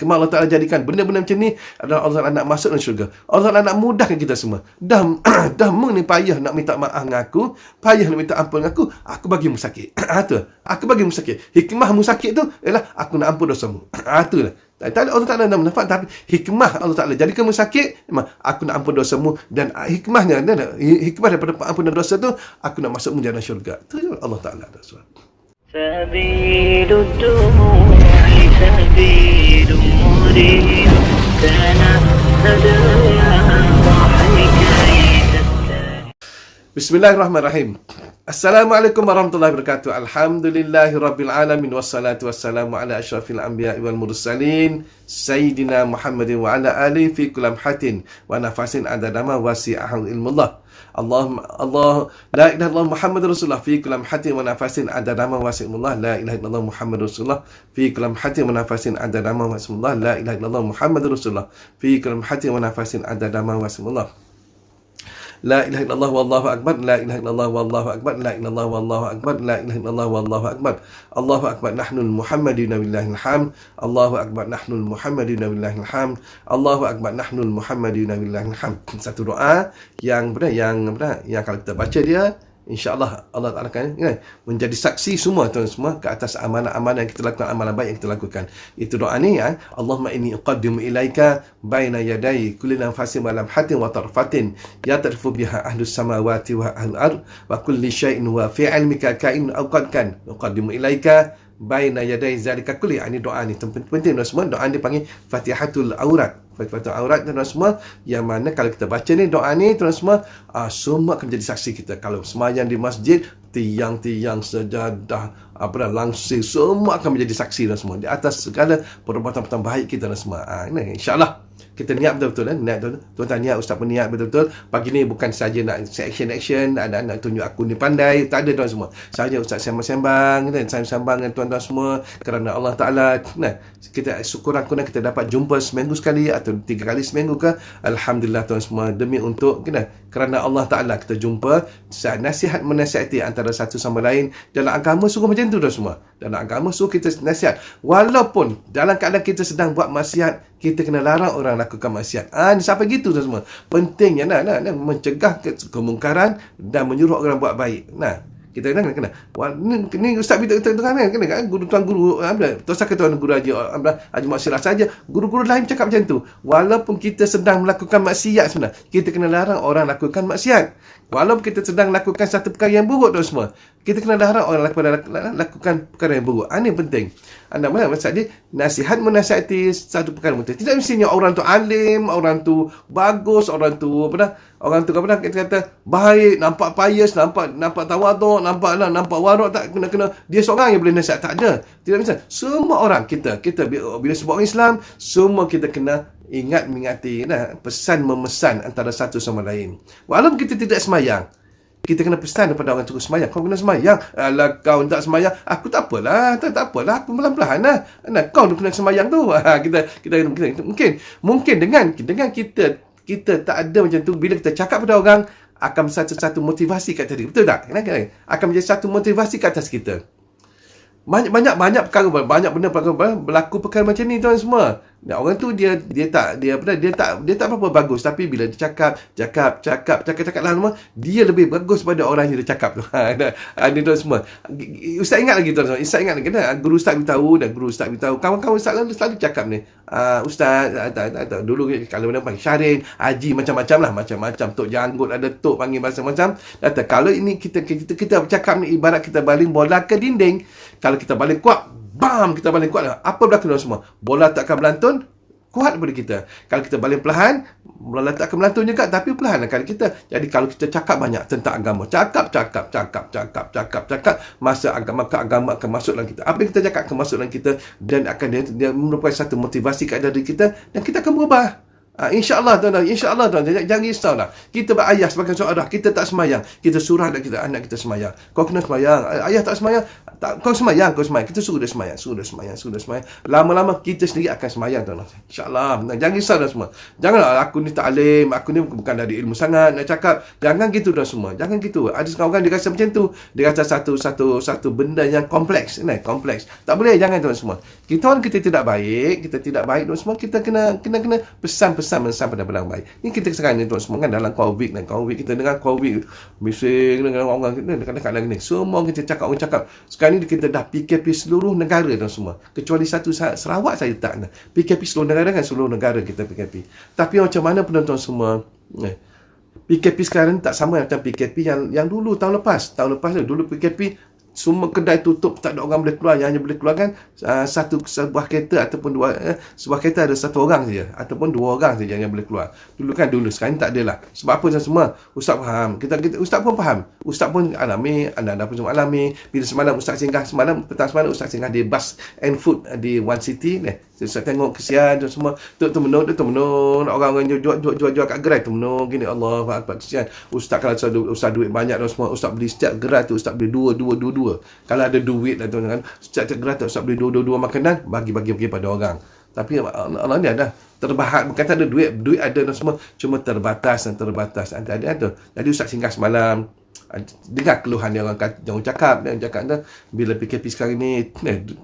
Hikmah Allah Ta'ala jadikan benda-benda macam ni adalah Allah Ta'ala nak masuk dalam syurga. Allah Ta'ala nak mudahkan kita semua. Dah ni payah nak minta maaf dengan aku, payah nak minta ampun dengan aku bagi mu sakit. Aku bagi mu sakit. Hikmah mu sakit tu ialah aku nak ampun dosamu. Itu lah. Allah Ta'ala nak menafat, tapi hikmah Allah Ta'ala jadikan mu sakit, memang aku nak ampun dosamu, dan hikmah daripada ampunan dosa tu aku nak masuk mu dalam syurga. Itu Allah Ta'ala ada surat. سبيل الدموع سبيل مريب تنهد يا ضحي كي تستريح. Bismillahirrahmanirrahim. Assalamualaikum warahmatullahi wabarakatuh. Alhamdulillahi rabbil alamin, wassalatu wassalamu ala asyrafil anbiya'i wal mursalin sayyidina Muhammadin wa ala alihi fi kulli lamhatin wa nafasin adadama wasi'ahu ilmullah. Allah la ilaha illallah Muhammadur Rasulullah fi kulli lamhatin wa nafasin adadama wasi'ilmullah. La ilaha illallah Muhammadur Rasulullah fi kulli lamhatin wa nafasin adadama wasi'ilmullah. La ilaha illallah Muhammadur Rasulullah fi kulli lamhatin wa nafasin adadama wasi'ilmullah. La ilaha illallah wallahu akbar, la ilaha illallah wallahu akbar, la ilaha illallah wallahu akbar, la ilaha illallah wallahu akbar. Allahu akbar, nahnul Muhammadina billahil hamd. Allahu akbar, nahnul Muhammadina billahil hamd. Allahu akbar, nahnul Muhammadina billahil hamd. Satu doa yang kalau kita baca dia, insya-Allah Allah Ta'ala akan menjadi saksi semua tuan semua ke atas amanah-amanah yang kita lakukan, amalan baik yang kita lakukan. Itu doa ni ya. Allahumma inni uqaddimu ilaika baina yaday kulli nafasin wa lamhatin wa tarfatin ya tarfu biha ahlus samawati wa ahlul ard wa kulli syai'in wa fi 'ilmika ka'in aw qad kan uqaddimu ilaika baina yaday zalika kulli. Ini doa ni penting tuan semua. Doa ni panggil Fatihatul Aurat. Fatihatul Aurat tuan semua, yang mana kalau kita baca ni doa ni tuan semua, semua akan menjadi saksi kita. Kalau semayang di masjid, tiang-tiang sejadah langsir semua akan menjadi saksi dan semua di atas segala perbuatan-perbuatan baik kita dan semua. Ini insya-Allah kita niat betul-betul niat betul. Tuan-tuan niat, ustaz pun niat betul-betul. Pagi ni bukan saja nak action, ada nak tunjuk aku ni pandai, tak ada tuan semua. Saja ustaz sembang-sembang dengan tuan-tuan semua kerana Allah Taala. Kita syukur-syukur kita dapat jumpa seminggu sekali atau 3 kali seminggu ke. Alhamdulillah tuan semua, demi untuk kerana Allah Taala kita jumpa, nasihat menasihati antara satu sama lain. Dalam agama suruh macam tu tuan semua. Dalam agama suruh kita nasihat. Walaupun dalam keadaan kita sedang buat maksiat, kita kena larang orang lakukan maksiat. Ni sampai gitu tuan semua. Pentingnya mencegah kemungkaran dan menyuruh orang buat baik. Kita kena. Ni ustaz kita kena guru tuan guru tosah tuan guru Haji Maksirah saja, guru-guru lain cakap macam tu. Walaupun kita sedang melakukan maksiat sebenarnya, kita kena larang orang lakukan maksiat. Walaupun kita sedang lakukan satu perkara yang buruk tuan semua, kita kena larang orang lakukan perkara yang buruk. Ini penting. Anda mana maksud dia nasihat menasihati satu perkara betul. Tidak mestinya orang tu alim, orang tu bagus, orang tu kita kata baik, nampak pious, nampak tawaduk, nampak warak, tak kena dia seorang yang boleh nasihat, tak ada. Tidak mesti. Semua orang kita bila sebut orang Islam, semua kita kena mengingati pesan memesan antara satu sama lain. Walaupun kita tidak semayang, kita kena pesan kepada orang terus semayang. Kau kena semayang. Alah, kau tak semayang, aku tak apalah, aku pelan-pelan lah. Kau kena semayang tu. Kita mungkin dengan kita tak ada macam tu, bila kita cakap pada orang, akan satu motivasi kat tadi. Betul tak? Akan menjadi satu motivasi kat atas kita. Banyak benda berlaku perkara macam ni tuan semua. Orang tu dia tak apa bagus, tapi bila dia cakap lama, dia lebih bagus pada orang yang dia cakap tu. Ini tuan semua. Ustaz ingat lagi tuan semua. Ustaz ingat lagi guru ustaz beritahu. Kawan-kawan ustaz selalu cakap ni. Ustaz dulu kalau mana panggil Syarin, Haji macam-macam Tok Janggut ada tok panggil macam-macam. Kalau ini kita bercakap ni ibarat kita baling bola ke dinding. Kalau kita baling kuat, bam, kita baling kuat. Apa berlaku tuan semua? Bola tak akan melantun kuat daripada kita. Kalau kita baling perlahan, bola tak akan melantun juga, tapi perlahan akan kita. Jadi kalau kita cakap banyak tentang agama, cakap, masa agama akan masuk dalam kita. Apa yang kita cakap akan masuk dalam kita, dan akan dia merupakan satu motivasi kepada diri kita, dan kita akan berubah. InsyaAllah tuan-tuan, insyaAllah tuan-tuan, jangan risau lah. Kita berayah sebagai seorang, kita tak semayang, kita surah anak kita semayang. Kau kena semayang, ayah tak semayang, kau semayang. Kita suruh dia semayang. Lama-lama kita sendiri akan semayang tuan-tuan. InsyaAllah. Jangan risau dah semua. Janganlah aku ni tak alim, aku ni bukan dari ilmu sangat nak cakap. Jangan gitu dah semua. Jangan gitu. Ada sekarang orang dia rasa macam tu. Dia rasa satu benda yang kompleks. Tak boleh, jangan tuan semua. Kita tidak baik tuan semua. Kita kena pesan pada benda baik. Ni kita sekarang ni tuan semua kan dalam COVID kita dengar COVID bising dengan orang dekat lagi ni. Semua kita cakap, orang cakap. Sekarang ni kita dah PKP seluruh negara tuan semua. Kecuali satu Sarawak saja tak nak. PKP seluruh negara kan, seluruh negara kita PKP. Tapi macam mana penonton semua, PKP sekarang tak sama macam PKP yang dulu tahun lepas dulu PKP semua kedai tutup, tak ada orang boleh keluar. Yang hanya boleh keluar kan sebuah kereta ataupun sebuah kereta ada satu orang saja ataupun dua orang saja yang boleh keluar. Dulu sekarang tak ada lah. Sebab apa semua? Ustaz faham. Ustaz pun faham. Ustaz pun alami, anda pun semua alami. Bila semalam Ustaz singgah, petang semalam Ustaz singgah di Bus and Food di One City ni. Ustaz tengok kesian tu semua. Tu menung orang-orang jual kat gerai tu menung gini. Allah Akbar, kesian. Ustaz kalau Ustaz duit banyak tu semua, Ustaz beli setiap gerai tu Ustaz beli dua. Kalau ada duit lah tu kan, setiap gerai tu Ustaz beli dua makanan, bagi pada orang. Tapi Allah ni ada terbahat, bukan tak ada duit ada tu semua, cuma terbatas. Ada tu. Jadi Ustaz singgah semalam, dengar keluhan yang orang cakap tu, bila PKP sekarang ni,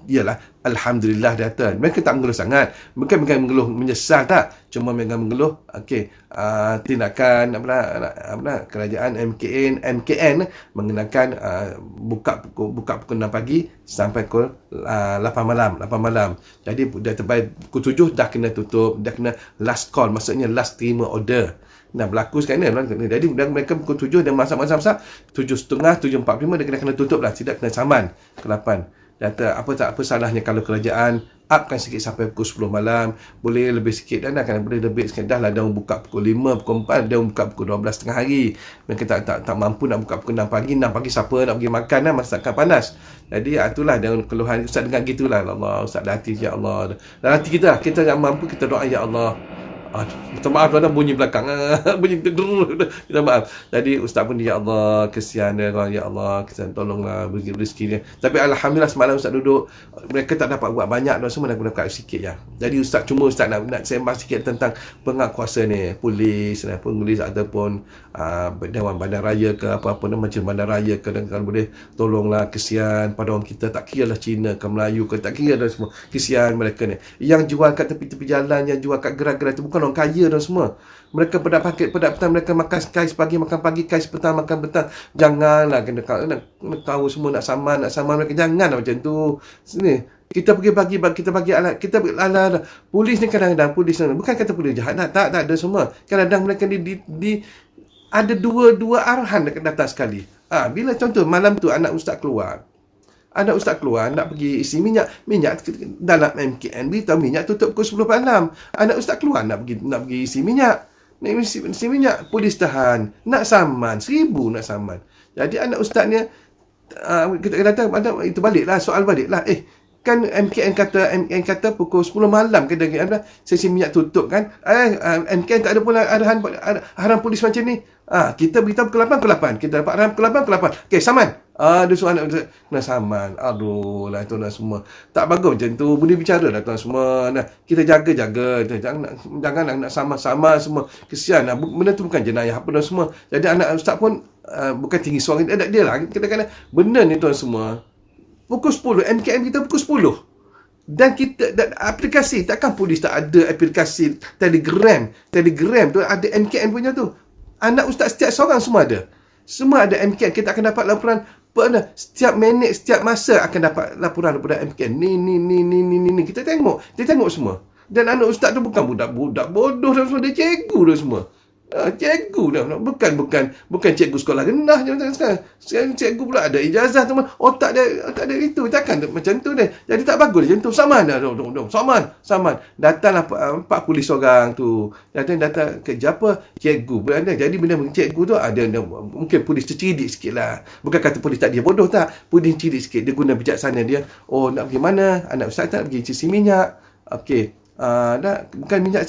ialah alhamdulillah dia mereka tak mengeluh sangat, bukan mengeluh menyesal tak, cuma mereka mengeluh tindakan kerajaan MKN mengenakan buka pukul 6 pagi sampai pukul 8 malam. Jadi dah terbaik pukul 7 dah kena tutup, dah kena last call, maksudnya last terima order. Berlaku sekarang ni. Jadi mereka pukul 7 dan masak 7.30, 7.45 dia kena tutup lah, tidak kena saman ke 8. Data apa salahnya kalau kerajaan upkan sikit sampai pukul 10 malam, boleh lebih sikit dan akan boleh lebih sikit. Dah lah dia buka pukul 5, pukul 4, dia buka pukul 12 tengah hari. Mereka tak mampu nak buka pukul 6 pagi. 6 pagi siapa nak pergi makan lah, masakan panas. Jadi itulah dengan keluhan Ustaz dengar gitulah. Allah, Ustaz dah hati ya Allah. Dalam hati kita tak mampu, kita doa ya Allah. Minta maaf tuan-tuan, bunyi belakang bunyi minta maaf. Jadi Ustaz pun ya Allah, kesian dia, ya Allah, kesian, tolonglah bagi rezeki dia. Tapi alhamdulillah semalam Ustaz duduk, mereka tak dapat buat banyak dan semua dapat sikit je. Jadi Ustaz nak sembah sikit tentang penguatkuasa ni, polis ataupun Dewan Bandar Raya ke apa-apa macam Bandar Raya ke, dan kalau boleh tolonglah, kesian pada orang kita, tak kira lah Cina ke Melayu ke, tak kira dah semua, kesian mereka ni yang jual kat tepi-tepi jalan, yang jual kat gerai-gerai tu, bukan orang kaya dan semua. Mereka petang mereka makan kais pagi, makan pagi, kais petang, makan petang. Janganlah kena tahu semua nak saman mereka, janganlah macam tu. Sini kita pergi bagi kita bagi alat, kita alat polis ni, kadang-kadang polis ni bukan kata polis jahat, tak ada semua. Kadang-kadang mereka di ada dua arahan dekat datang sekali. Bila contoh malam tu anak ustaz keluar nak pergi isi minyak dalam MKN beritahu minyak tutup pukul 10 malam. Anak ustaz keluar nak pergi isi minyak. Polis tahan, nak saman 1,000 nak saman. Jadi anak ustaz ni kita datang itu baliklah, soal baliklah. Kan MKN kata pukul 10 malam kedai sesi minyak tutup kan. MKN tak ada pula arahan polis macam ni. Kita beritahu pukul 8, kita dapat arahan pukul 8. Okey, saman. Dia suruh anak kena saman. Aduh lah tuan semua. Tak bagus macam tu. Boleh bicara lah tuan semua. Kita jaga. Jangan nak sama-sama semua. Kesian lah. Benda tu bukan jenayah apa dah semua. Jadi anak ustaz pun bukan tinggi suara dia lah. Kadang-kadang benda ni tuan semua. Pukul 10, MKM kita pukul 10. Dan aplikasi, takkan polis tak ada aplikasi Telegram tu ada MKN punya tu. Anak ustaz setiap seorang semua ada MKN. Kita akan dapat laporan setiap minit, setiap masa akan dapat laporan daripada MKN. Ni kita tengok semua. Dan anak ustaz tu bukan budak bodoh dan semua, dia cikgu dah semua. Cikgu dah, bukan cikgu sekolah rendah je sekarang cikgu pula ada ijazah tu, otak dia itu takkan macam tu dia. Jadi tak bagus macam tu. Saman dah, saman. Datanglah 4 polis orang tu, datang kerja apa, cikgu berada. Jadi benda cikgu tu ada mungkin polis tercerdik sikit lah. Bukan kata polis tak, dia bodoh tak, polis cerdik sikit, dia guna bijaksana dia. Nak pergi mana, anak ustaz tak pergi isi minyak. Okey, bukan minyak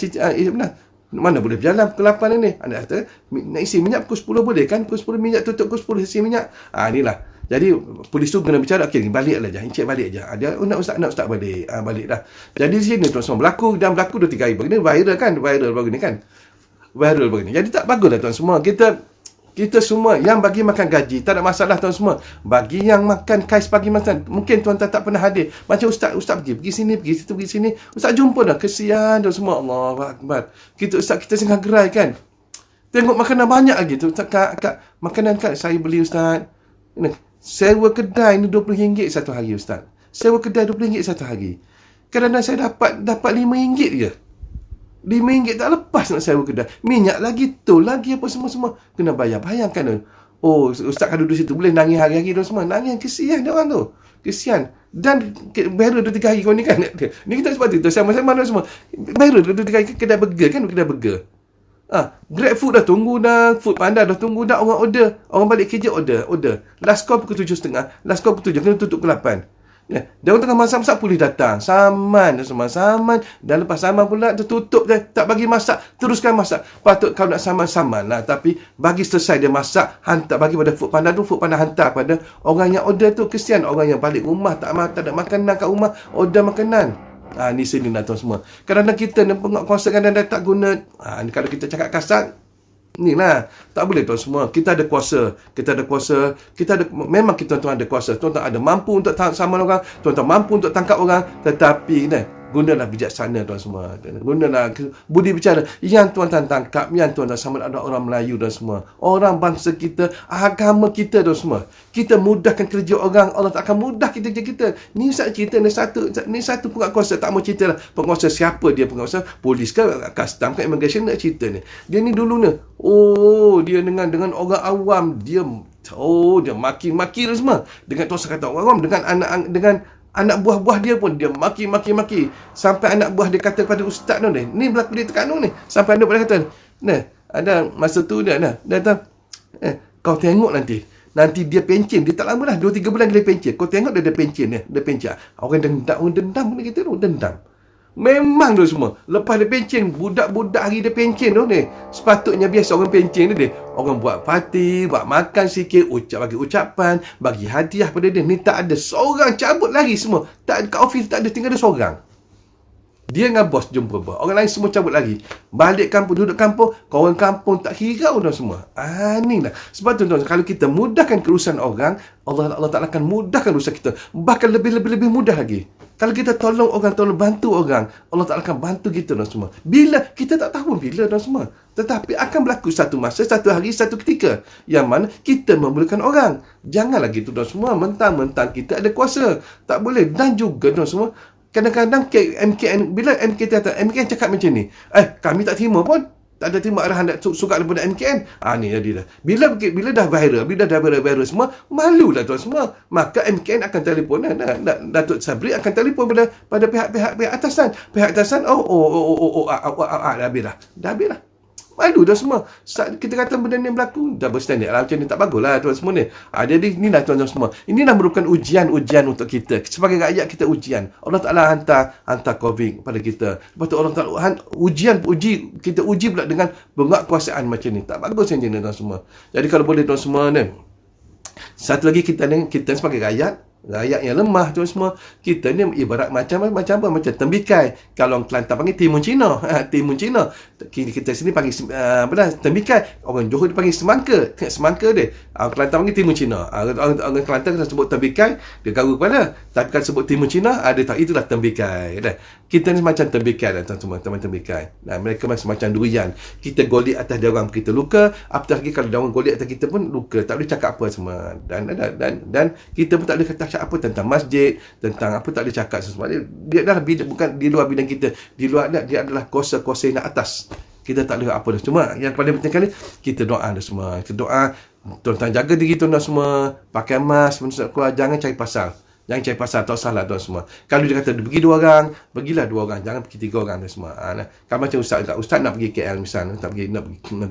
Mana boleh berjalan pukul 8 ni. Anak kata, nak isi minyak pukul 10 boleh kan? Pukul 10 minyak tutup, pukul 10 isi minyak. Inilah. Jadi, polis tu kena bicara, okey, balik lah je. Encik balik je. Dia, nak ustaz balik. Balik dah. Jadi, di sini tuan semua berlaku 2-3 hari. Begini viral kan? Viral begini kan? Viral begini. Jadi, tak bagus lah tuan semua. Kita semua yang bagi makan gaji, tak ada masalah tuan semua. Bagi yang makan kais pagi makan, mungkin tuan tak pernah hadir. Macam ustaz pergi sini, pergi situ, pergi sini. Ustaz jumpa dah, kesian tuan semua. Allahu Akbar. Kita sangat gerai kan. Tengok makanan banyak lagi tu. Kak, makanan kat saya beli ustaz. Sewa kedai ni RM20 satu hari ustaz. Sewa kedai RM20 satu hari. Kadang-kadang saya dapat RM5 je. RM5 tak lepas nak sewa kedai. Minyak lagi, tol lagi, apa semua-semua. Kena bayar. Bayangkan tu. Oh, ustaz kalau duduk situ boleh nangis hari-hari tu semua. Nangis, kesian dia orang tu. Kesian. Dan baru 2-3 hari kau ni kan. Ni kita sebab tu. Sama-sama tu semua. Baru 2-3 hari kedai burger kan. Kedai burger. Grab food dah tunggu dah. Food Panda dah tunggu dah. Orang order. Orang balik kerja order. Last call pukul 7.30. Last call pukul 7. Kena tutup pukul 8. Dia orang tengah masak-masak polis datang. Saman. Dan lepas saman pula dia tutup dia. Tak bagi masak. Teruskan masak. Patut kau nak saman lah. Tapi bagi selesai dia masak. Hantar bagi pada Food Panda tu. Food Panda hantar pada orang yang order tu. Kesian orang yang balik rumah. Tak ada makanan kat rumah. Order makanan. Ni sini lah tuan semua. Kadang-kadang kita ni penguasa kadang-kadang tak guna. Ni kalau kita cakap kasar. Ni lah. Tak boleh tuan semua. Kita ada kuasa. Memang kita tuan ada kuasa. Tuan ada mampu untuk saman orang. Tuan mampu untuk tangkap orang. Tetapi gunalah bijaksana tuan semua. Gunalah budi bicara. Yang tuan tangkap, yang tuan sama ada orang Melayu dan semua. Orang bangsa kita, agama kita dan semua. Kita mudahkan kerja orang, Allah tak akan mudah kerja kita. Ni cerita ni satu penguasa. Tak mau cerita lah. Penguasa siapa dia penguasa? Polis ke, custom ke, immigration nak cerita ni. Dia ni dulu ni. Dia dengan orang awam, dia maki-maki dan semua. Dengan tuan kata orang awam, dengan anak buah-buah dia pun dia maki. Sampai anak buah dia kata kepada ustaz tu ni berlaku di Terengganu ni. Sampai anak buah dia kata, ada masa tu dia kata, kau tengok nanti dia pencen. Dia tak lama dah, 2-3 bulan dia pencen. Kau tengok dia pencen. Dia pencen. Orang dendam ni kita tu, dendam. Memang tu semua. Lepas dia pencen, budak-budak hari dia pencen tu ni. Sepatutnya biasa orang pencen ni dia. Orang buat parti, buat makan sikit, bagi ucapan, bagi hadiah pada dia. Ni tak ada. Seorang cabut lari semua. Tak kat office tak ada, tinggal ada seorang. Dia dengan bos jumpa bos. Orang lain semua cabut lagi. Balik kampung, duduk kampung. Kawan kampung tak hirau dah semua. Ni lah. Sebab tu kalau kita mudahkan kerusakan orang, Allah Ta'ala akan mudahkan urusan kita. Bahkan lebih mudah lagi. Kalau kita tolong orang, bantu orang, Allah Ta'ala akan bantu kita dan semua. Bila? Kita tak tahu bila dan semua. Tetapi akan berlaku satu masa, satu hari, satu ketika. Yang mana kita memerlukan orang. Janganlah gitu dan semua. Mentang-mentang kita ada kuasa. Tak boleh. Dan juga dan semua. Kadang-kadang MKN, bila MKN cakap macam ni, kami tak terima pun. Tak ada terima arahan surat daripada MKN. Ni jadi dah. Bila dah viral semua, malulah tuan semua. Maka MKN akan telefon. Datuk Sabri akan telefon pada pihak atasan. Pihak atasan, dah habis dah. Malu dah semua. Kita kata benda ni berlaku, double standard lah. Macam ni tak bagus lah tuan semua ni. Jadi inilah tuan-tuan semua. Inilah merupakan ujian untuk kita. Sebagai rakyat kita ujian. Allah Ta'ala hantar COVID pada kita. Lepas tu Allah Ta'ala kita uji pula dengan penguasaan macam ni. Tak bagus macam ni tuan semua. Jadi kalau boleh tuan semua ni. Satu lagi kita sebagai rakyat yang lemah tu semua, kita ni ibarat macam tembikai. Kalau orang Kelantan panggil timun Cina. Timun Cina. Kita sini panggil tembikai. Orang Johor dia panggil semangka dia. Orang Kelantan panggil timun Cina. Orang Kelantan kita sebut tembikai, dia garu kepala. Tapi kalau sebut timun Cina, dia tahu itulah tembikai. Kita ni macam tembikai lah teman-teman, tembikai. Mereka macam durian. Kita golek atas dia orang, kita luka. Apatah lagi kalau dia orang golek atas kita pun luka. Tak boleh cakap apa semua. Dan kita pun tak boleh kata apa tentang masjid, tentang apa tak boleh cakap sesuatu. Dia adalah bukan di luar bidang kita. Di luar dia adalah kuasa-kuasa yang atas. Kita tak boleh apa dah. Cuma yang paling penting kali kita doa dah semua. Kita doa, tuan-tuan jaga diri tuan-tuan semua, pakai mask, jangan cari pasal. Jangan cari pasal, tak salah tuan semua. Kalau dia kata pergi 2 orang, pergilah 2 orang, jangan pergi 3 orang tuan semua. Kalau macam ustaz nak pergi KL misalnya, nak pergi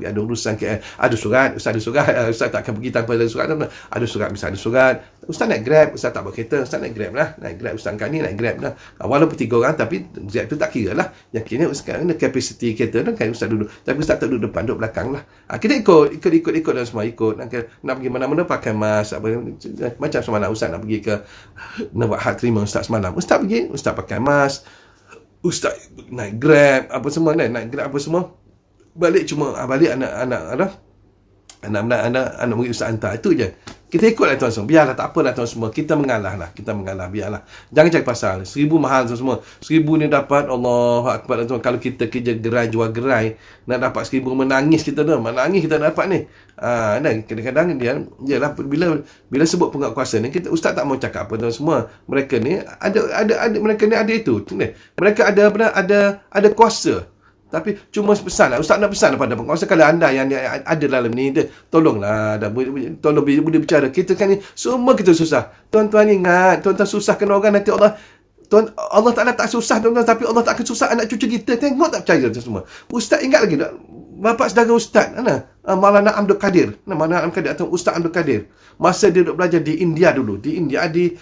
ada urusan KL, ada surat, ustaz ada surat, ustaz tak akan pergi tanpa ada surat. Ada surat, misalnya ada surat, ustaz naik Grab, ustaz tak bawa kereta, ustaz naik Grab lah, naik Grab ustaz kat ni naik Grab lah. Walaupun 3 orang tapi Grab tu tak kira lah. Yang kira sekarang kapasiti kereta tu kan ustaz duduk, tapi ustaz tak duduk depan, duduk belakang lah. Kita ikut dan semua ikut. Nak pergi mana-mana pakai mask, macam semalam ustaz nak pergi ke nak buat hak terima ustaz semalam, ustaz pergi, ustaz pakai mask, ustaz naik Grab apa semua, naik Grab apa semua, balik anak murid ustaz hantar, itu je. Kita ikutlah tuan semua, biarlah, tak apalah tuan semua, kita mengalah, biarlah. Jangan cari pasal. 1,000 mahal tuan semua. 1,000 ni dapat, Allah Akbar tuan. Kalau kita kerja gerai, jual gerai, nak dapat 1,000 menangis kita tu. Menangis kita nak dapat ni. Kadang-kadang dia yalah, bila sebut penguatkuasa ni, ustaz tak mau cakap apa tuan semua. Mereka ni ada itu. Mereka ada kuasa. Tapi cuma pesan lah. Ustaz nak pesan pada penguasa, kalau anda yang ada dalam ni, tolonglah, tolong boleh bicara. Kita kan ni, semua kita susah. Tuan-tuan ingat, tuan-tuan susah kena orang, nanti Allah Ta'ala tak susah tuan-tuan, tapi Allah tak akan susah anak cucu kita. Tengok tak percaya tu semua. Ustaz ingat lagi tak? Bapak saudara ustaz, Maulana Abdul Qadir. Maulana Abdul Qadir atau Ustaz Abdul Qadir. Masa dia duduk belajar di India dulu. Di India di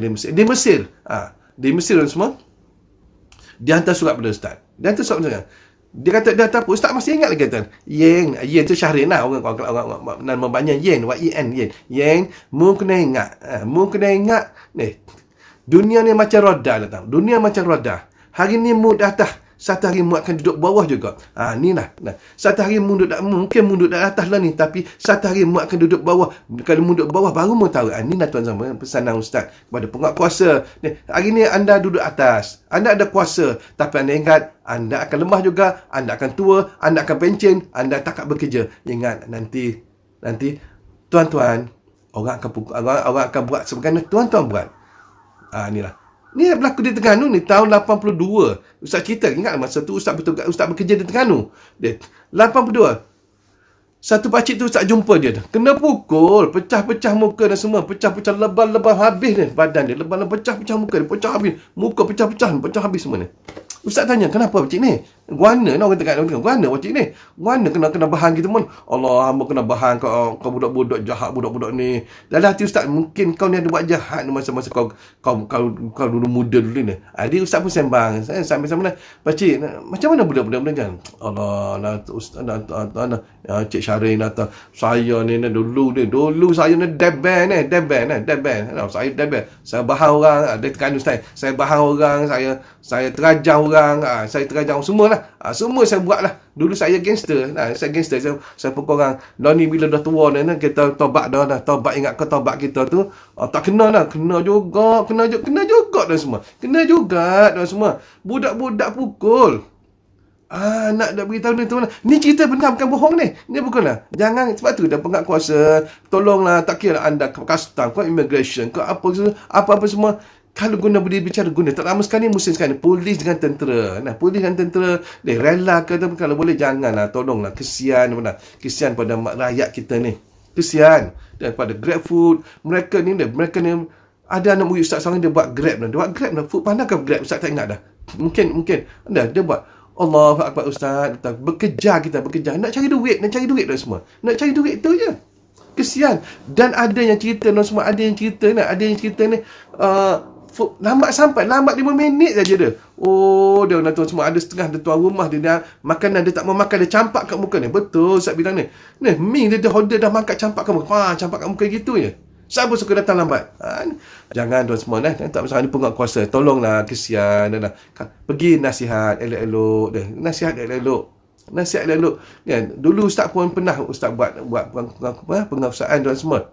Mesir. Di Mesir dan semua. Dia hantar surat pada ustaz. Dia kata, dia kata apa? Ustaz masih ingat lagi kata. Yen tu Syahrin lah. Orang nama banyak Yen. Yen. Yen, mu kena ingat. Ni. Dunia ni macam roda lah tau. Dunia macam roda. Hari ni mu dah atas. Satu hari mu akan duduk bawah juga. Ni lah. Satu hari mungkin mu duduk atas lah ni. Tapi satu hari mu akan duduk bawah. Kalau mu duduk bawah, baru mu tahu. Ni lah tuan sama pesanan ustaz kepada penguatkuasa. Hari ni anda duduk atas. Anda ada kuasa. Tapi anda ingat, anda akan lemah juga. Anda akan tua. Anda akan pencen. Anda tak akan bekerja. Ingat, nanti tuan-tuan, orang akan buat sebagaimana tuan-tuan buat. Inilah. Ni berlaku di Terengganu ni tahun 82. Ustaz cerita, ingat masa tu ustaz bekerja di Terengganu. Dia 82. Satu pakcik tu ustaz jumpa dia. Kena pukul, pecah-pecah muka dan semua, pecah-pecah lebam-lebam habis ni badan dia, lebam-lebam pecah-pecah muka dia, pecah habis, muka pecah-pecah habis semua ni. Ustaz tanya, kenapa pakcik ni? Guana nak orang tengah guana pakcik ni. Guana kena bahan kita pun. Allah, hamba kena bahan kau budak-budak jahat, budak-budak ni. Dalam hati ustaz, mungkin kau ni ada buat jahat masa-masa kau dulu muda dulu ni. Dia ustaz pun sembang. Saya sampai-sampai pakcik, macam mana budak-budak kan? Allah, ustaz Cik Syahrin atau saya ni dulu saya ni deben. Saya deben. Saya bahan orang, dia tekan ustaz. Saya bahan orang, saya terajar orang, saya terajar orang semua lah. Semua saya buat lah. Dulu saya gangster. Saya pukul orang. Dah ni bila dah tua ni, kita tobat dah. Tobat, ingat ke tobat kita tu? Tak kena lah. Kena juga dah semua. Budak-budak pukul. Nak dah beritahu ni tu. Ni cerita benar, bukan bohong ni. Ni bukan lah. Jangan, sebab tu dah penguatkuasa. Tolonglah, tak kira anda custom, kau immigration, kau apa semua. Kalau boleh bicara guna. Tak lama sekali, musim sekali. Polis dengan tentera. Polis dengan tentera. Dia rela ke, kalau boleh janganlah. Tolonglah. Kesian pada rakyat kita ni. Kesian. Dan pada Grab Food. Mereka ni. Ada anak murid ustaz seorang dia buat Grab. Dia buat Grab. Food Panda ke Grab? Ustaz tak ingat dah. Mungkin. Dia buat. Allah Akbar ustaz. Bekerja. Nak cari duit dah semua. Nak cari duit tu je. Kesian. Dan ada yang cerita semua. Ada yang cerita ni. Lambat 5 minit saja dia. Dia nak tuan semua, ada setengah dia tuan rumah dia makanan dia tak mau makan, dia campak kat muka ni. Betul Ustaz bilang ni. Mi dia order dah makan campak kat muka. Campak kat muka gitu je. Siapa suka datang lambat? Jangan tuan semua tak masalah ni penguatkuasa. Tolonglah, kesian pergi nasihat elok-elok. Nasihat elok-elok. Kan? Dulu ustaz pun pernah ustaz buat penguasaan tuan semua.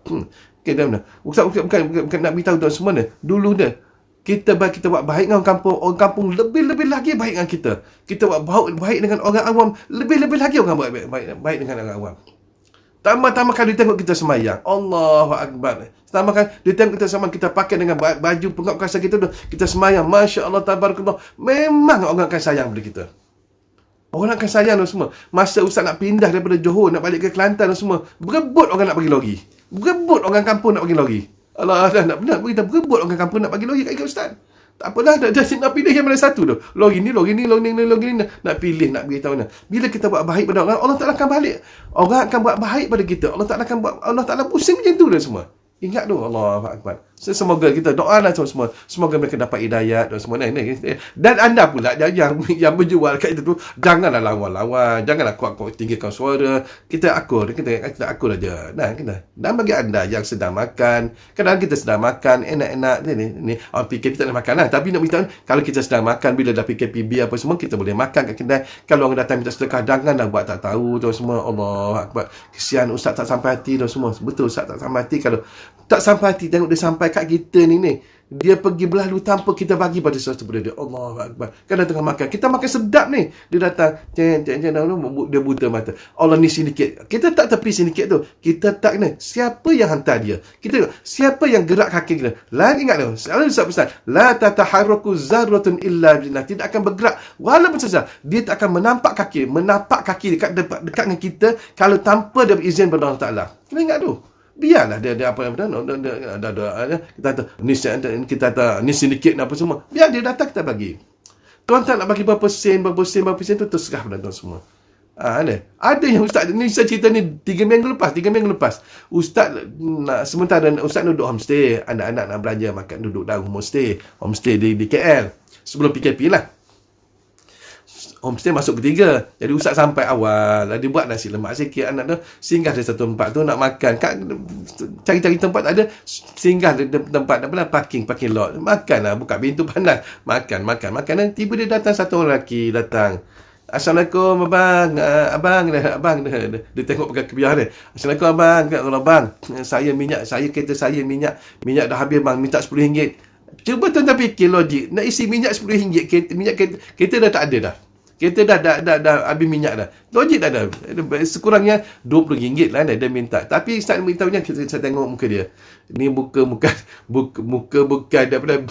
Ustaz bukan nak beritahu tuan semua ni. Dulu kita buat baik dengan orang kampung lebih lagi baik dengan kita. Kita buat baik dengan orang awam lebih lagi orang buat baik dengan orang awam. Tambah kali dia tengok kita semayang. Allahu Akbar. Tambah kali dia tengok kita semayang, kita pakai dengan baju penguatkuasa kita tu, kita semayang. Masya Allah, tabarakallah. Memang orang akan sayang pada kita. Orang akan sayang semua. Masa ustaz nak pindah daripada Johor, nak balik ke Kelantan semua, berebut orang nak bagi lori. Berebut orang kampung nak bagi lori. Allah, dah nak kita berebut orang kampung nak bagi lori kat ustaz. Tak apalah, dah nak pilih yang mana satu tu. Lori ni. Nak pilih, nak beritahu mana. Bila kita buat baik pada orang, Allah Ta'ala akan balik. Orang akan buat baik pada kita. Allah Ta'ala pusing macam tu dah semua. Ingat tu, Allahu Akbar. Semoga kita doalah semua. Semoga mereka dapat hidayat dan semua. Dan anda pula yang berjual kat itu tu, janganlah lawan-lawan, janganlah kuat-kuat tinggikan suara. Kita akur aja. Dan bagi anda yang sedang makan, kadang kita sedang makan enak-enak ni orang fikir kita nak makan lah. Tapi nak beritahu, kalau kita sedang makan, bila dah PKPB apa semua, kita boleh makan kat kedai. Kalau orang datang minta sedekah, janganlah buat tak tahu tu semua. Allahu Akbar. Kesian ustaz tak sampai hati tu semua. Betul, ustaz tak sampai hati. Kalau tak sampai hati, tengok dia sampai kat kita ni. Dia pergi berlalu tanpa kita bagi pada sesuatu pada dia. Allahu Akbar. Kan dia tengah makan. Kita makan sedap ni. Dia datang. Dia buta mata. Allah ni sindiket. Kita tak tepi sindiket tu. Kita tak ni. Siapa yang hantar dia? Kita siapa yang gerak kaki kita? Ingat tu. Selalu Ustaz pesan. La tataharraku zarratun illa billah. Tidak akan bergerak. Walaupun saja. Dia tak akan menampak kaki dekat dengan kita. Kalau tanpa dia berizin pada Allah Ta'ala. Kena ingat tu. Biarlah dia apa kita ni sindiket apa semua. Biar dia datang kita bagi. Tuan tak nak bagi berapa sen tu terserah pada tuan semua. Ada yang ustaz ni saya cerita ni 3 minggu lepas. Ustaz sementara ustaz duduk homestay, anak-anak nak belanja makan duduk dalam homestay di KL. Sebelum PKP lah. Homestay masuk ketiga. Jadi ustaz sampai awal. Dia buat nasi lemak sikit. Anak tu singgah di satu tempat tu nak makan. Cari-cari tempat tak ada. Singgah di tempat parking lot. Makan lah. Buka pintu panas. Makan. Dan tiba dia datang satu orang lelaki datang. Assalamualaikum abang. Dia tengok pakai kebiah dia. Assalamualaikum abang. Kereta saya minyak dah habis bang. Minta RM10. Cuba tuan-tuan fikir logik. Nak isi minyak RM10. Kereta dah tak ada dah. Kita dah habis minyak dah. Logik tak ada. Sekurangnya RM20 lah dia minta. Tapi Ustaz beritahunya, saya tengok muka dia. Ni muka bukan daripada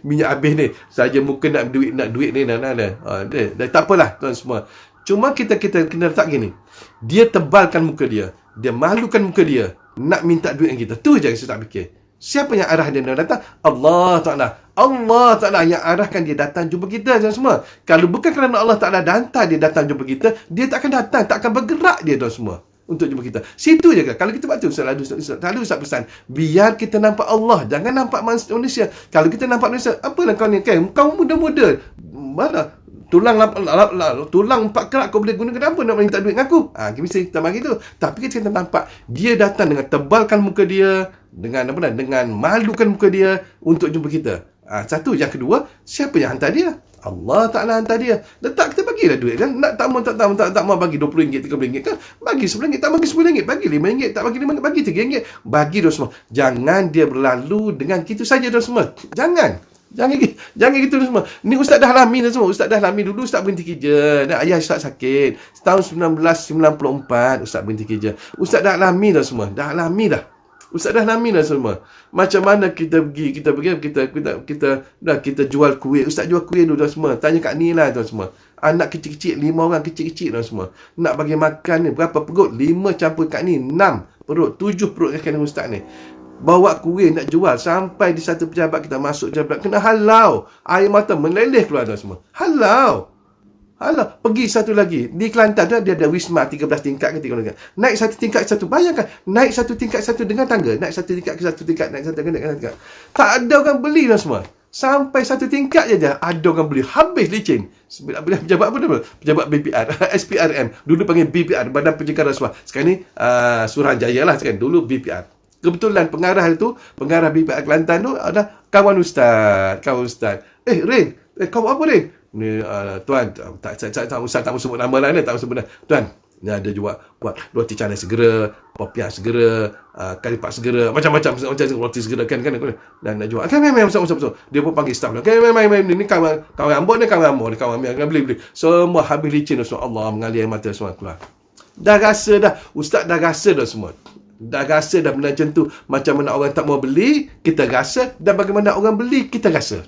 minyak habis ni. Saja muka nak duit ni dah. Dah tak apalah tuan semua. Cuma kita kena letak gini. Dia tebalkan muka dia. Dia malukan muka dia. Nak minta duit dengan kita. Tu je saya tak fikir. Siapa yang arah dia datang? Allah Ta'ala yang arahkan dia datang jumpa kita semua. Kalau bukan kerana Allah Ta'ala hantar dia datang jumpa kita, dia tak akan datang, tak akan bergerak dia semua untuk jumpa kita. Situ je kan. Kalau kita buat tu, selalu Ustaz pesan, biar kita nampak Allah, jangan nampak manusia. Kalau kita nampak manusia, apalah kau ni kan? Kau muda-muda. Mana? Tulang 4 kerat kau boleh guna, kenapa nak minta duit dengan aku? Mesti kita bagi tu. Tapi kita nampak dia datang dengan tebalkan muka dia, dengan malukan muka dia untuk jumpa kita. Satu. Yang kedua, siapa yang hantar dia? Allah Ta'ala hantar dia. Letak kita bagilah duit kan. Tak mau bagi RM20, RM30 kan. Bagi RM10, tak bagi RM10, bagi RM5, tak bagi RM5, bagi RM3. Bagi dia semua. Jangan dia berlalu dengan gitu saja dia semua. Jangan gitu semua. Ni Ustaz dah alami dah semua. Ustaz dah alami dulu. Ustaz berhenti kerja. Dan ayah Ustaz sakit. Tahun 1994 Ustaz berhenti kerja. Ustaz dah alami dah semua. Ustaz dah alami dah semua. Macam mana kita jual kuih. Ustaz jual kuih dulu dah semua. Tanya kat ni lah tuan semua. Anak kecil-kecil, 5 orang kecil-kecil dah semua. Nak bagi makan ni berapa perut? 5 campur kat ni 6 perut, 7 perut kat Ustaz ni. Bawa kuih nak jual sampai di satu pejabat kita masuk pejabat kena halau. Air mata meleleh keluar dah semua. Halau. Pergi satu lagi. Di Kelantan tu dia ada Wisma 13 tingkat ke 3 tingkat. Naik satu tingkat satu. Bayangkan. Naik satu tingkat satu dengan tangga. Naik satu tingkat ke satu tingkat. Naik satu tingkat. Tak ada orang beli dah semua. Sampai satu tingkat je ada orang beli. Habis licin. Pejabat apa nama? Pejabat BPR. SPRM. Dulu panggil BPR. Badan Pencegahan Rasuah. Sekarang ni Suruhanjaya lah. Sekarang dulu BPR. Kebetulan pengarah BPR Kelantan tu ada kawan Ustaz. Rin, kau apa Rin? Ni tuan, tak usah sebut nama lah ni, tak usah sebut nama. Tuan, ni ada buat roti canai segera, popiah segera, kari pak segera, macam-macam roti segera kan dan nak jual. Kan memang betul. Dia pun panggil staff. Kan memang ni kawan ambon ni kawan beli. Semua habis licin semua. Allah mengalir air mata semua keluar. Dah rasa dah, Ustaz dah rasa dah semua. Dah rasa dah benda macam tu. Macam mana orang tak mau beli, kita rasa. Dan bagaimana orang beli, kita rasa.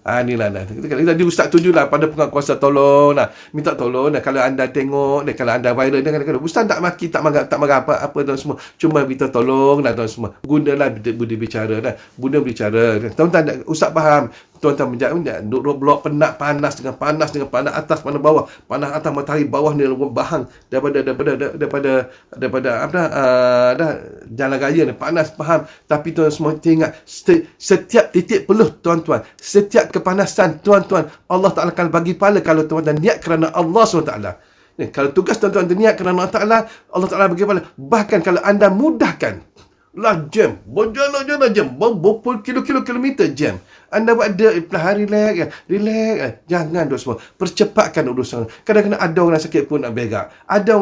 Inilah dah. Jadi ustaz tujulah pada penguasa tolong lah. Minta tolong lah. Kalau anda tengok, kalau anda viral, kadang-kadang ustaz tak maki, tak marah apa tuan semua. Cuma minta tolong lah tuan semua. Gunalah budi bicara lah. Guna bicara. Tuan-tuan, ustaz faham. Tuan-tuan menjawab, duduk blok penat, panas dengan panas atas, panas bawah. Panas atas, matahari bawah ni bahang daripada jalan raya ni panas, faham. Tapi tuan semua ingat, setiap titik peluh tuan-tuan, setiap kepanasan tuan-tuan, Allah Ta'ala akan bagi pahala kalau tuan-tuan niat kerana Allah SWT. Kalau tugas tuan-tuan niat kerana Allah Ta'ala, Allah Ta'ala bagi pahala. Bahkan kalau anda mudahkan lah jam, berjalan-jalan jam, berpuluh-kilometer jam, anda buat dia hari relax, jangan tu semua. Percepatkan urusan. Kadang-kadang ada orang sakit pun nak berak. Ada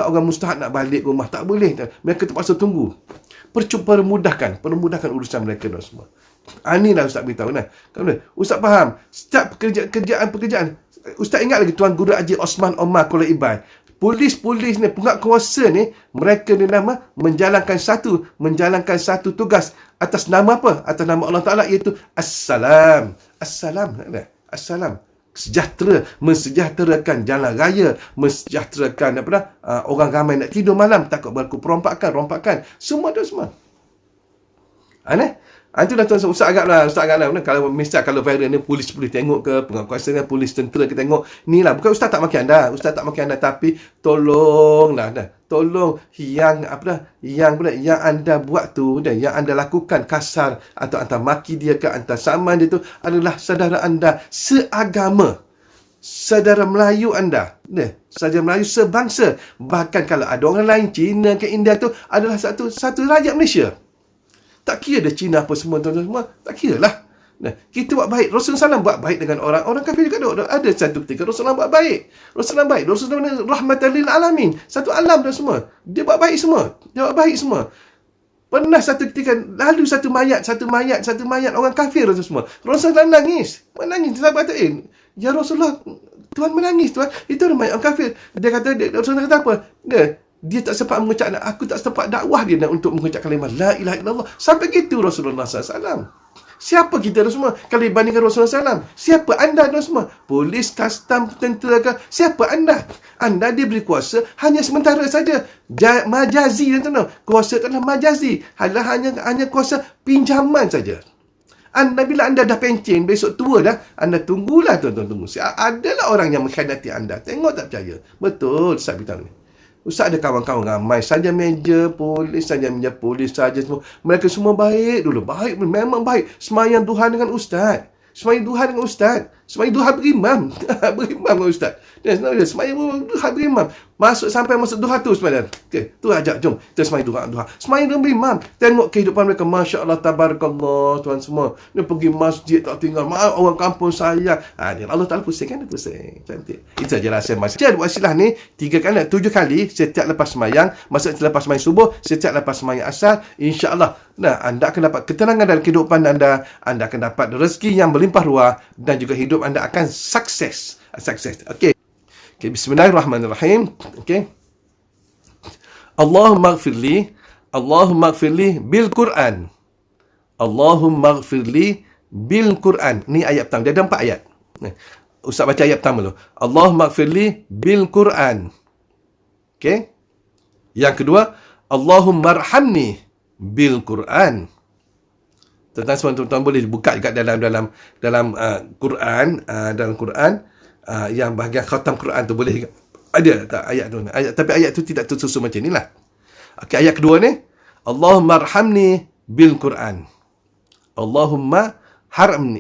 orang mustahak nak balik rumah, tak boleh. Mereka terpaksa tunggu. Permudahkan urusan mereka tu semua. Inilah ustaz beritahu nah. Ustaz faham. Setiap pekerjaan. Ustaz ingat lagi Tuan Guru Haji Osman Omar Kuala Ibai. Polis ni, penguasa ni, mereka ni nama menjalankan satu tugas atas nama apa? Atas nama Allah Ta'ala, iaitu Assalam. Assalam. Sejahtera, mensejahterakan jalan raya, mensejahterakan orang ramai nak tidur malam, takut berlaku rompakan. Semua tu semua. Itulah tuan Ustaz agak lah. Kalau viral ni polis tengok ke, penguasa ni polis tentera kita tengok. Ni lah, bukan Ustaz tak maki anda. Tapi tolonglah tolong yang anda buat tu, yang anda lakukan kasar atau anda maki dia ke, anda saman dia tu adalah saudara anda seagama, saudara Melayu anda, saudara Melayu sebangsa. Bahkan kalau ada orang lain, Cina ke India tu adalah satu rakyat Malaysia. Tak kira dia Cina apa semua, tuan-tuan, tak kira lah. Kita buat baik. Rasulullah SAW buat baik dengan orang kafir juga ada satu ketika Rasulullah buat baik. Rasulullah rahmatan lil alamin. Satu alam dan semua. Dia buat baik semua. Pernah satu ketika lalu satu mayat orang kafir tu semua. Rasulullah menangis. Sahabat kata, ya Rasulullah, Tuhan menangis Tuhan. Itu mayat orang kafir. Rasulullah kata apa? Dia tak sempat mengucap, aku tak sempat dakwah dia untuk mengucap kalimah la ilaha illallah. Sampai gitu Rasulullah SAW. Siapa kita tu semua kalau dibandingkan Rasulullah SAW? Siapa anda tu semua? Polis, kastam, tentera ke? Siapa anda? Anda diberi kuasa hanya sementara saja. Majazi, tuan-tuan. Kuasa itu adalah majazi. Hanya kuasa pinjaman saja. Bila anda dah pencen, besok tua dah, anda tunggulah tuan-tuan, tunggu. Adalah orang yang mengkhianati anda. Tengok tak percaya? Betul, saya beritahu ni. Ustaz ada kawan-kawan ramai, saja meja polis saja semua. Mereka semua baik dulu. Memang baik. Semayang Tuhan dengan Ustaz. Semayang duha berimam. Berimam dengan Ustaz. Semayang duha berimam. Sampai masuk duha tu sebenarnya. Okay, tu ajak, jom. Kita semayang duha. Semayang duha berimam. Tengok kehidupan mereka. Masya Allah, tabarakallah, tuan semua. Dia pergi masjid, tak tinggal. Orang kampung sayang. Allah Ta'ala pusing kan? Dia pusing. Cantik. Itu saja rahsia masjid. Jadi wasilah ni, 7 kali setiap lepas semayang. Maksudnya lepas semayang subuh, setiap lepas semayang asar. InsyaAllah. Anda akan dapat ketenangan dalam kehidupan anda. Anda akan dapat rezeki yang berlimpah ruah. Dan juga hidup anda akan sukses. Okey. Bismillahirrahmanirrahim. Okey. Allahumma ighfirli bil Quran. Allahumma ighfirli bil Quran. Ni ayat pertama. Dia ada 4 ayat. Ustaz baca ayat pertama dulu. Allahumma ighfirli bil Quran. Okey. Yang kedua, Allahumma arhamni bil Quran. Tuan-tuan boleh buka juga dalam Quran, yang bahagian khatam Quran tu boleh ada tak ayat tu. Tapi ayat tu tidak tersusun macam inilah. Okey, ayat kedua ni, Allahumma arhamni bil Quran. Allahumma arhamni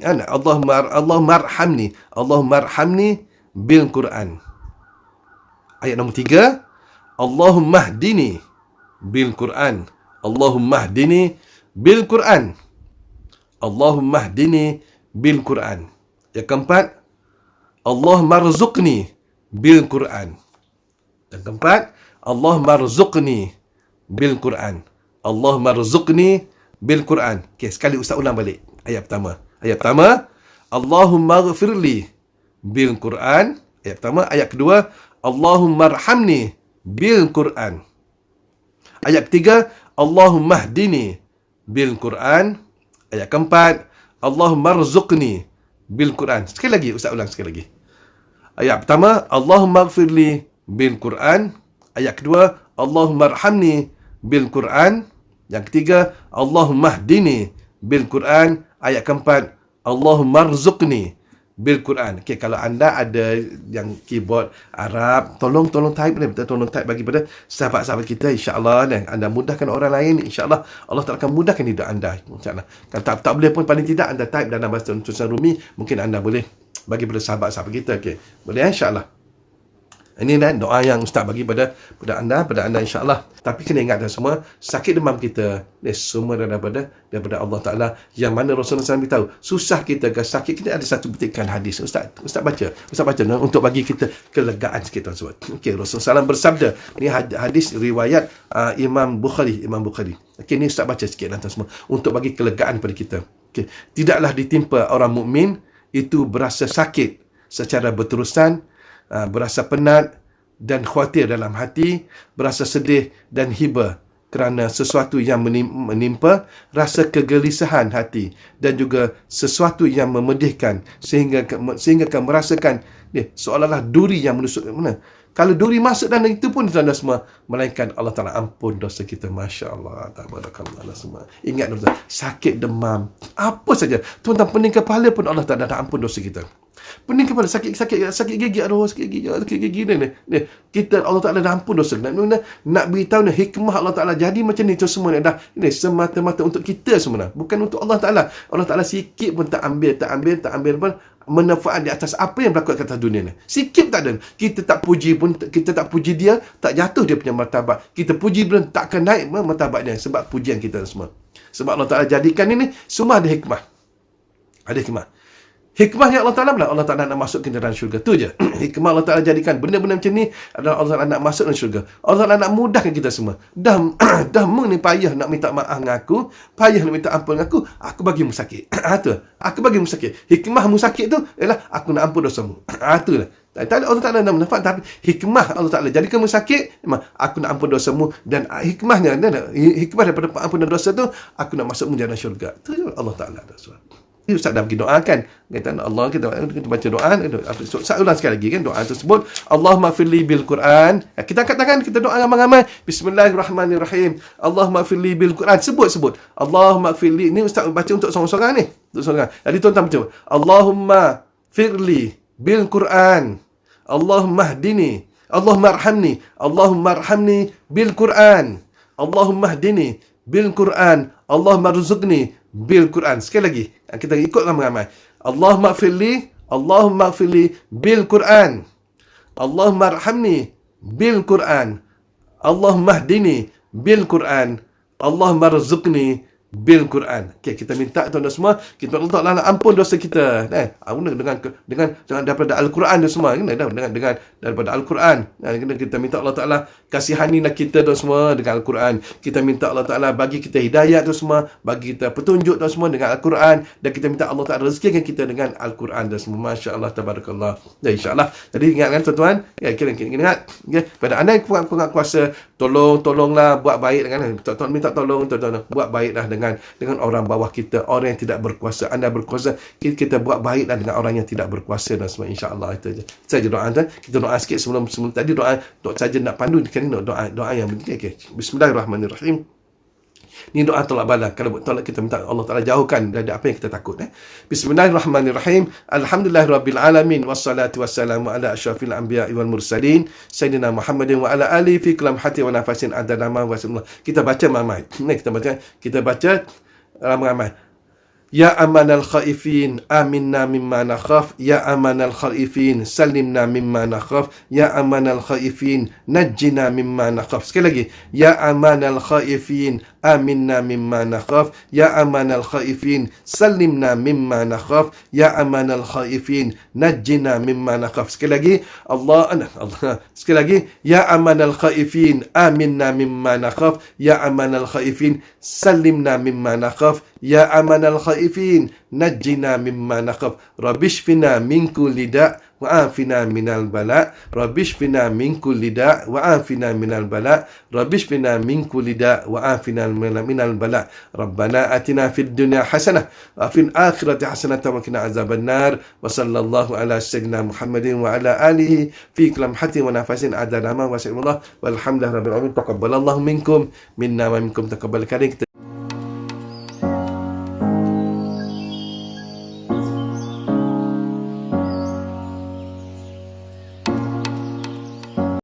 bil Quran. Ayat nombor 3, Allahumma hdini bil Quran. Allahumma hdini bil Quran. Allahumma hdini bil Quran. Yang keempat, Allahumma rzuqni bil Quran. Yang keempat, Allahumma rzuqni bil Quran. Allahumma rzuqni bil Quran. Okey, sekali Ustaz ulang balik. Ayat pertama, Allahumma ghfirli bil Quran. Ayat pertama. Ayat kedua, Allahumma arhamni bil Quran. Ayat ketiga, Allahumma hdini bil Quran. Ayat keempat, Allahumma rzuqni bil Quran. Sekali lagi, Ustaz ulang sekali lagi. Ayat pertama, Allahumma ighfirli bil Quran. Ayat kedua, Allahumma arhamni bil Quran. Yang ketiga, Allahumma hdini bil Quran. Ayat keempat, Allahumma rzuqni bil Quran. Okey, kalau anda ada yang keyboard Arab, tolong type ni, tolong type bagi pada sahabat-sahabat kita, insya-Allah anda mudahkan orang lain, insya-Allah Allah Taala akan mudahkan hidup anda, insya-Allah. Kalau tak boleh pun paling tidak anda type dalam bahasa tulisan Rumi, mungkin anda boleh bagi pada sahabat-sahabat kita. Okey, boleh insya-Allah. Ini doa yang Ustaz bagi pada anda insya-Allah. Tapi kena ingat semua, sakit demam kita ni semua daripada Allah Taala, yang mana Rasulullah SAW beritahu, susah kita ke sakit kita ada satu petikan hadis. Ustaz baca untuk bagi kita kelegaan sikit tersebut. Okey, Rasulullah SAW bersabda, ni hadis riwayat Imam Bukhari. Okey, ni Ustaz baca sikit semua untuk bagi kelegaan pada kita. Okey, tidaklah ditimpa orang mukmin itu berasa sakit secara berterusan, berasa penat dan khawatir dalam hati, berasa sedih dan hiba kerana sesuatu yang menimpa, rasa kegelisahan hati dan juga sesuatu yang memedihkan sehingga merasakan seolah-olah duri yang menusuk mana. Kalau duri masuk dalam itu pun tuan-tuan semua, melainkan Allah Ta'ala ampun dosa kita. Masya Allah, tabarakallah semua. Ingat tuan-tuan, sakit demam, apa saja, tuan-tuan pening kepala pun Allah Ta'ala dah ampun dosa kita. Pening kepala, sakit gigi, sakit gigi ni. Kita Allah Ta'ala dah ampun dosa. Nak beritahu hikmah Allah Ta'ala jadi macam ni tu semua dah. Ini semata-mata untuk kita semua, bukan untuk Allah Ta'ala. Allah Ta'ala sikit pun tak ambil pun manfaat di atas apa yang berlaku kat atas dunia ni. Sikit tak ada. Kita tak puji dia, tak jatuh dia punya martabat. Kita puji dia, tak akan naik martabat dia sebab pujian kita semua. Sebab Allah Ta'ala jadikan ini semua ada hikmah. Ada hikmah. Hikmahnya Allah Ta'ala nak nak masuk ke dalam syurga. Tu je. Hikmah Allah Ta'ala jadikan benda-benda macam ni adalah Allah Ta'ala nak masuk dalam syurga. Allah Ta'ala nak mudahkan kita semua. Dah ni payah nak minta maaf dengan aku, payah nak minta ampun dengan aku bagi mu sakit. Tu. Aku bagi mu sakit. Hikmah mu sakit tu ialah aku nak ampun dosamu. Tu lah. Tak ada Allah Ta'ala nak manfaat, tapi hikmah Allah Ta'ala jadikan mu sakit, memang aku nak ampun dosamu, dan hikmah daripada ampunan dosa tu, aku nak masuk mu dalam syurga. Tu Allah Ta'ala ada surat. Ustaz dah bagi doa kan, kata Allah, kita baca doa. Ustaz ulang sekali lagi kan doa tersebut, Allahumma firli bil Quran. Kita angkat tangan, kita doa ramai-ramai. Bismillahirrahmanirrahim. Allahumma firli bil Quran. Sebut Allahumma firli. Ni Ustaz baca untuk seorang-seorang ni, untuk seorang. Jadi tuan-tuan baca Allahumma firli bil Quran, Allahumma hdini, Allahumma arhamni, Allahumma arhamni bil Quran, Allahumma hdini bil Quran, Allahumma rzuqni bil Quran. Sekali lagi, kita ikut ramai-ramai. Allahumma firli bil Quran, Allahumma arhamni bil Quran, Allahumma hdini bil Quran, Allahumma rzuqni bil Quran. Okey, kita minta tuan-tuan semua, kita Allah Taala nak ampun dosa kita, dengan daripada Al-Quran dan semua, dengan daripada Al-Quran. Kita minta Allah Taala kasihanilah kita tu semua dengan Al-Quran. Kita minta Allah Taala bagi kita hidayah tu semua, bagi kita petunjuk tu semua dengan Al-Quran, dan kita minta Allah Taala rezekikan kita dengan Al-Quran dan semua. Masya-Allah, tabarakallah. Dan insya-Allah. Jadi ingatkan tuan-tuan, kira ingat, pada anda yang kurang kuasa, tolonglah buat baik dengan tuan-tuan, minta tolong tuan-tuan buat baiklah dengan orang bawah kita, orang yang tidak berkuasa. Anda berkuasa, kita buat baiklah dengan orang yang tidak berkuasa dan semua, insya-Allah. Itu je saja doa tuan. Kita doa sikit sebelum tadi doa saja nak pandu kali doa yang penting. Okey, bismillahirrahmanirrahim. Ni doa tolak bala. Kalau tolak, kita minta Allah Ta'ala jauhkan dari apa yang kita takut. Bismillahirrahmanirrahim. Alhamdulillahirabbil alamin, wassalatu wassalamu ala asyrafil anbiya'i wal mursalin sayyidina Muhammadin wa ala alihi fi kulli hati wa nafasin adada ma wa sallallahu. Kita baca ramai. Kita baca ramai. Ya amanal khaifin, aminna mimma nakhaf. Ya amanal khaifin, salimna mimma nakhaf. Ya amanal khaifin, najjina mimma nakhaf. Sekali lagi. Ya amanal khaifin, aminna mimma nakhaf. Ya amanal khaifin, salimna mimma nakhaf. Ya amanal khaifin, najjina mimma nakhaf. Sekali lagi. Allah. Sekali lagi. Ya amanal khaifin, aminna mimma nakhaf. Ya amanal khaifin, salimna mimma nakhaf. Ya amanal khaifin, najjina mimma nakhaf. Rabbishfina min kulli da' وعافنا من البلاء رب اشفنا من كل داء وعافنا من البلاء رب اشفنا من كل داء وعافنا من البلاء ربنا آتنا في الدنيا حسنة وفي الآخرة حسنة وقنا عذاب النار وصلى الله على سيدنا محمد وعلى آله في لمحة ونفس عدد ما وسع الله والحمد لله رب العالمين تقبل الله منكم منا ومنكم تقبل كريم.